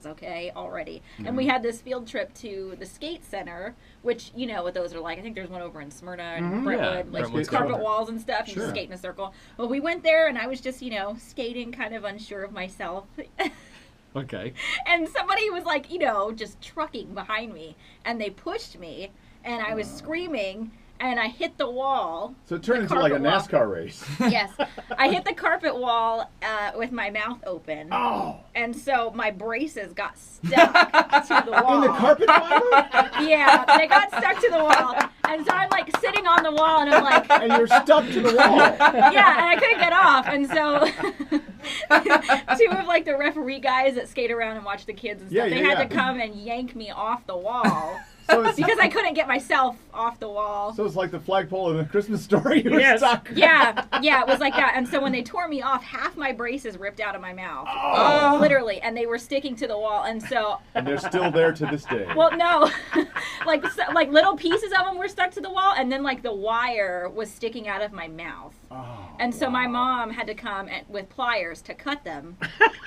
okay, already. And we had this field trip to the skate center, which, you know what those are like. I think there's one over in Smyrna and Brentwood, like carpet walls and stuff. You just skate in a circle. Well, we went there, and I was just, skating, kind of unsure of myself. Okay. And somebody was like, just trucking behind me, and they pushed me, and I was screaming, and I hit the wall. So it turned into like a NASCAR race. Yes. I hit the carpet wall with my mouth open. Oh. And so my braces got stuck to the wall. In the carpet fiber? Yeah, they got stuck to the wall. And so I'm like sitting on the wall, and I'm like... And you're stuck to the wall. Yeah, and I couldn't get off. And so 2 of like the referee guys that skate around and watch the kids and stuff, they had to come and yank me off the wall. Because I couldn't get myself off the wall. So it's like the flagpole in the Christmas Story. You were stuck. Yeah, it was like that. And so when they tore me off, half my braces ripped out of my mouth. Literally. And they were sticking to the wall. And so... And they're still there to this day. Well, no. like little pieces of them were stuck to the wall, and then like the wire was sticking out of my mouth. And so my mom had to come with pliers to cut them.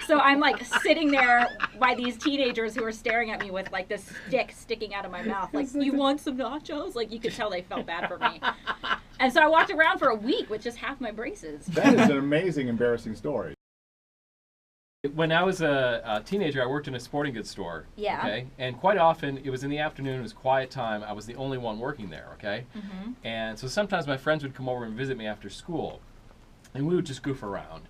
So I'm like sitting there by these teenagers who were staring at me with like this stick sticking out of my mouth. Like, you want some nachos? Like, you could tell they felt bad for me. And so I walked around for a week with just half my braces. That is an amazing, embarrassing story. When I was a teenager, I worked in a sporting goods store. Yeah. Okay. And quite often, it was in the afternoon. It was quiet time. I was the only one working there. Okay. Mm-hmm. And so sometimes my friends would come over and visit me after school, and we would just goof around.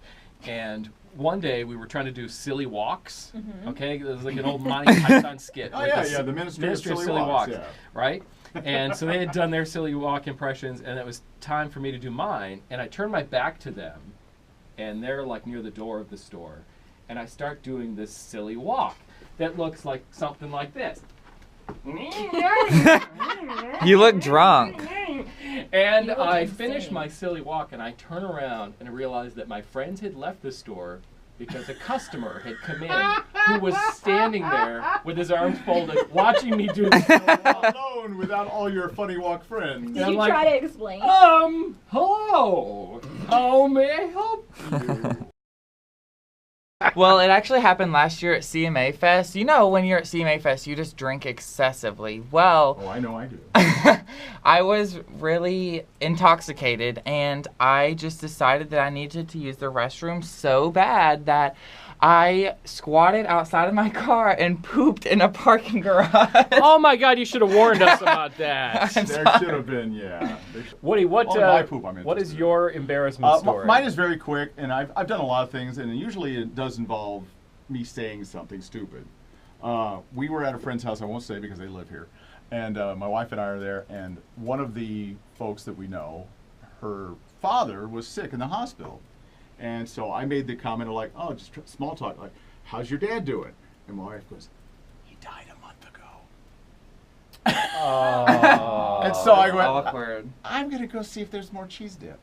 And one day we were trying to do silly walks. Mm-hmm. Okay. It was like an old Monty Python skit. Oh yeah, the Ministry of Silly Walks. Yeah. Right. And so they had done their silly walk impressions, and it was time for me to do mine. And I turned my back to them, and they're like near the door of the store. And I start doing this silly walk that looks like something like this. You look drunk. And I finish my silly walk, and I turn around and I realize that my friends had left the store because a customer had come in who was standing there with his arms folded, watching me do this silly walk. Alone without all your funny walk friends. Did you try to explain? Hello. How may I help you? Well, it actually happened last year at CMA Fest. You know, when you're at CMA Fest, you just drink excessively. Well... Oh, I know I do. I was really intoxicated, and I just decided that I needed to use the restroom so bad that I squatted outside of my car and pooped in a parking garage. Oh my God, you should have warned us about that. There should have been, yeah. Woody, what is your embarrassment story? Mine is very quick, and I've done a lot of things, and usually it does involve me saying something stupid. We were at a friend's house, I won't say because they live here, and my wife and I are there, and one of the folks that we know, her father was sick in the hospital. And so I made the comment of like, oh, just small talk, like, how's your dad doing? And my wife goes, he died a month ago. Oh, and so I went, awkward. I'm going to go see if there's more cheese dip.